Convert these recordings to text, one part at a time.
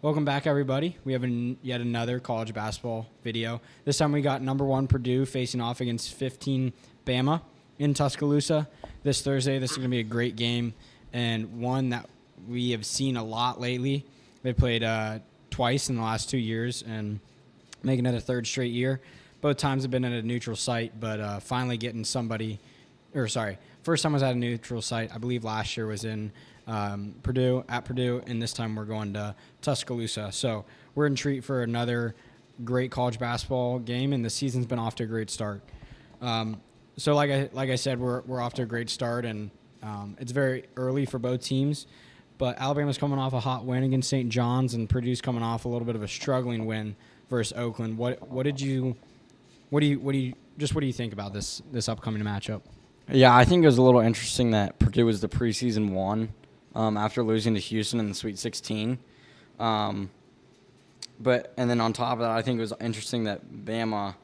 Welcome back, everybody. We have yet another college basketball video. This time we got number 1 Purdue facing off against 15 Bama in Tuscaloosa this Thursday. This is going to be a great game and one that we have seen a lot lately. They played twice in the last 2 years and making it a third straight year. Both times have been at a neutral site, but finally getting first time was at a neutral site. I believe last year was in Purdue, and this time we're going to Tuscaloosa. So we're in treat for another great college basketball game, and the season's been off to a great start. So like I said, we're off to a great start, and it's very early for both teams. But Alabama's coming off a hot win against St. John's, and Purdue's coming off a little bit of a struggling win versus Oakland. What do you think about this upcoming matchup? Yeah, I think it was a little interesting that Purdue was the preseason one after losing to Houston in the Sweet 16. And then on top of that, I think it was interesting that Bama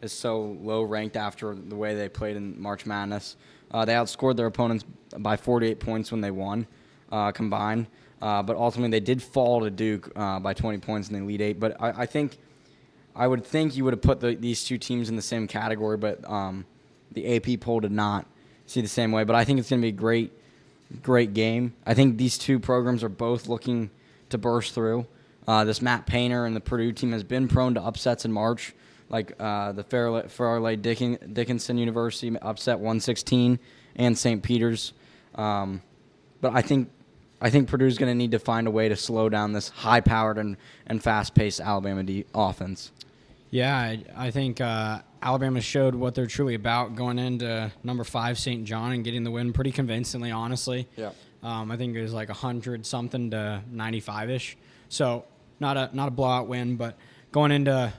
is so low ranked after the way they played in March Madness. They outscored their opponents by 48 points when they won combined. But ultimately, they did fall to Duke by 20 points in the Elite Eight. But I would think you would have put these two teams in the same category, but the AP poll did not see the same way. But I think it's going to be a great game. I think these two programs are both looking to burst through. This Matt Painter and the Purdue team has been prone to upsets in March, like the Fairleigh Dickinson University upset 116 and St. Peter's. But I think Purdue's going to need to find a way to slow down this high-powered and fast-paced Alabama offense. Yeah, I think Alabama showed what they're truly about going into number 5 St. John and getting the win pretty convincingly, honestly. Yeah. I think it was like 100-something to 95-ish. So not a blowout win, but going into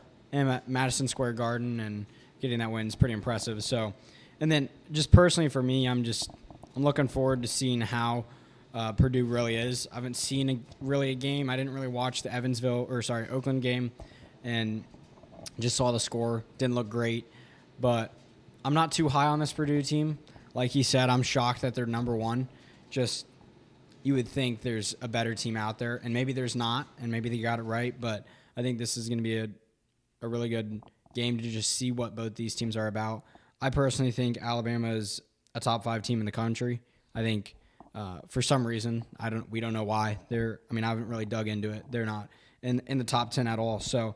Madison Square Garden and getting that win is pretty impressive. So, and then just personally for me, I'm looking forward to seeing how Purdue really is. I haven't seen a game. I didn't really watch the Oakland game, and just saw the score. Didn't look great, but I'm not too high on this Purdue team. Like he said, I'm shocked that they're number 1. Just you would think there's a better team out there, and maybe there's not, and maybe they got it right. But I think this is going to be a really good game to just see what both these teams are about. I personally think Alabama is a top 5 team in the country. I think for some reason we don't know why I haven't really dug into it. They're not in the top 10 at all. So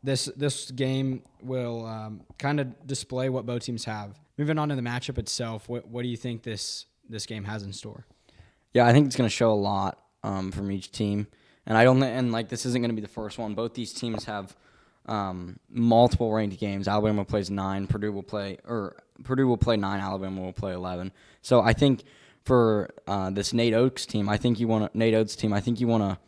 this game will kind of display what both teams have. Moving on to the matchup itself, what do you think this game has in store? Yeah, I think it's going to show a lot from each team, and this isn't going to be the first one. Both these teams have multiple ranked games. Alabama plays 9. Purdue will play 9. Alabama will play 11. So I think for this Nate Oates team, I think you want to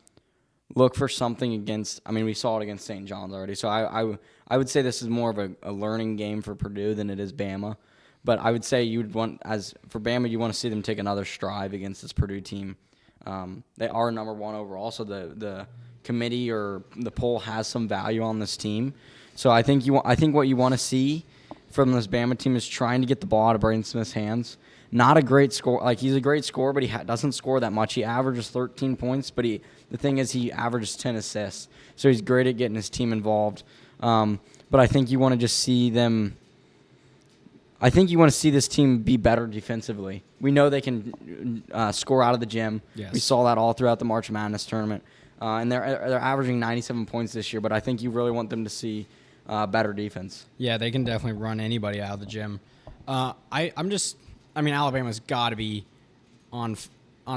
look for something against. I mean, we saw it against St. John's already. So I would say this is more of a learning game for Purdue than it is Bama. But I would say for Bama, you want to see them take another stride against this Purdue team. They are number 1 overall, so the committee or the poll has some value on this team. So I think what you want to see from this Bama team is trying to get the ball out of Braden Smith's hands. Not a great score. Like, he's a great scorer, but he doesn't score that much. He averages 13 points, but the thing is he averages 10 assists. So he's great at getting his team involved. But I think you want to just see them. I think you want to see this team be better defensively. We know they can score out of the gym. Yes. We saw that all throughout the March Madness tournament. And they're averaging 97 points this year, but I think you really want them to see better defense. Yeah, they can definitely run anybody out of the gym. Alabama's got to be on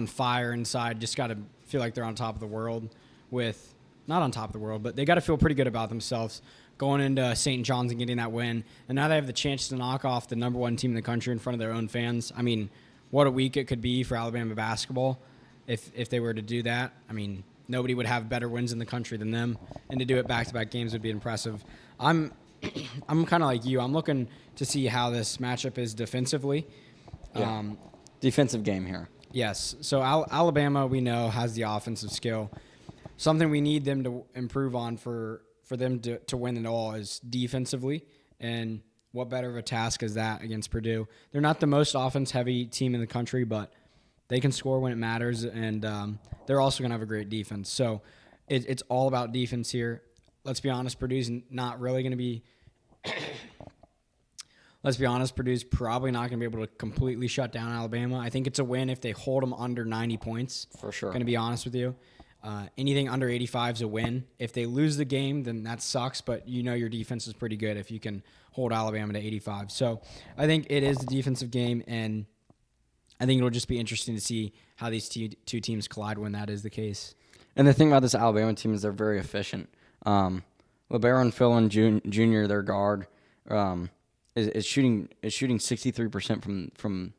fire inside. Just got to feel like they're on top of the world not on top of the world, but they got to feel pretty good about themselves going into St. John's and getting that win. And now they have the chance to knock off the number 1 team in the country in front of their own fans. I mean, what a week it could be for Alabama basketball if they were to do that. I mean, nobody would have better wins in the country than them, and to do it back-to-back games would be impressive. I'm kind of like you. I'm looking to see how this matchup is defensively. Yeah. Defensive game here. Yes. So Alabama, we know, has the offensive skill. Something we need them to improve on for them to win it all is defensively. And what better of a task is that against Purdue? They're not the most offense-heavy team in the country, but They can score when it matters, and they're also going to have a great defense. So it's all about defense here. Let's be honest, Purdue's not really going to be – let's be honest, Purdue's probably not going to be able to completely shut down Alabama. I think it's a win if they hold them under 90 points. For sure. Going to be honest with you. Anything under 85 is a win. If they lose the game, then that sucks, but you know your defense is pretty good if you can hold Alabama to 85. So I think it is the defensive game, and I think it'll just be interesting to see how these two teams collide when that is the case. And the thing about this Alabama team is they're very efficient. LeBaron Philon Jr., their guard, is shooting 63% from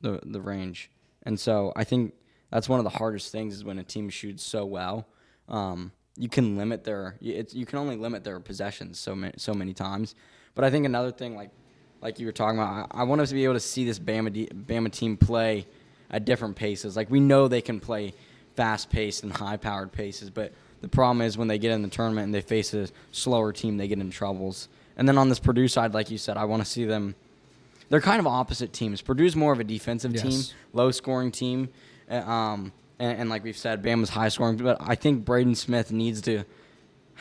the range, and so I think that's one of the hardest things is when a team shoots so well. You can limit you can only limit their possessions so many times. But I think another thing, like you were talking about, I want us to be able to see this Bama team play at different paces. Like, we know they can play fast-paced and high-powered paces, but the problem is when they get in the tournament and they face a slower team, they get in troubles. And then on this Purdue side, like you said, I want to see them. They're kind of opposite teams. Purdue's more of a defensive team, low-scoring team. And like we've said, Bama's high-scoring. But I think Braden Smith needs to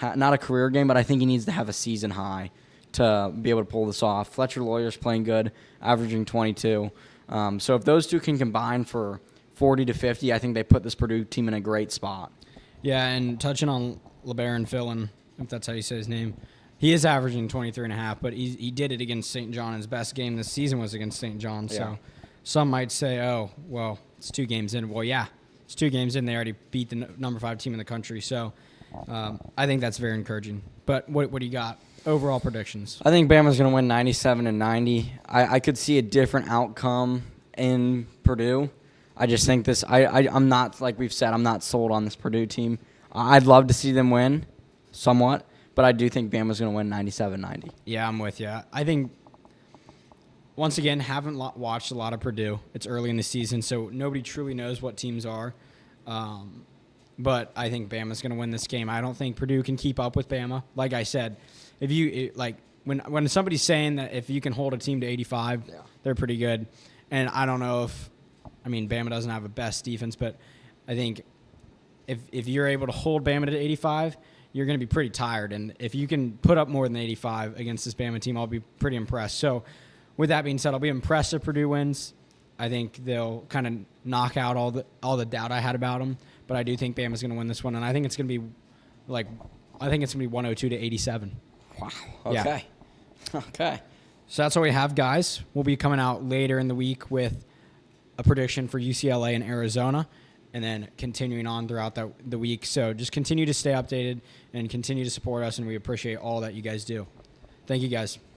not a career game, but I think he needs to have a season high to be able to pull this off. Fletcher Lawyer's playing good, averaging 22. So if those two can combine for 40 to 50, I think they put this Purdue team in a great spot. Yeah, and touching on LeBaron Philon, if that's how you say his name, he is averaging 23.5, but he did it against St. John. His best game this season was against St. John. Yeah. So some might say, oh, well, it's 2 games in. Well, yeah, it's 2 games in. They already beat the number 5 team in the country. So I think that's very encouraging. But what do you got? Overall predictions. I think Bama's going to win 97-90. I could see a different outcome in Purdue. I just think I'm not, like we've said, I'm not sold on this Purdue team. I'd love to see them win somewhat, but I do think Bama's going to win 97-90. Yeah, I'm with you. I think, once again, haven't watched a lot of Purdue. It's early in the season, so nobody truly knows what teams are. But I think Bama's going to win this game. I don't think Purdue can keep up with Bama. Like I said, when somebody's saying that if you can hold a team to 85, they're pretty good. And I don't know Bama doesn't have a best defense, but I think if you're able to hold Bama to 85, you're going to be pretty tired. And if you can put up more than 85 against this Bama team, I'll be pretty impressed. So with that being said, I'll be impressed if Purdue wins. I think they'll kind of knock out all the doubt I had about them. But I do think Bama's going to win this one, and I think it's going to be 102 to 87. Wow. Okay. Yeah. Okay. So that's what we have, guys. We'll be coming out later in the week with a prediction for UCLA and Arizona, and then continuing on throughout the week. So just continue to stay updated and continue to support us, and we appreciate all that you guys do. Thank you, guys.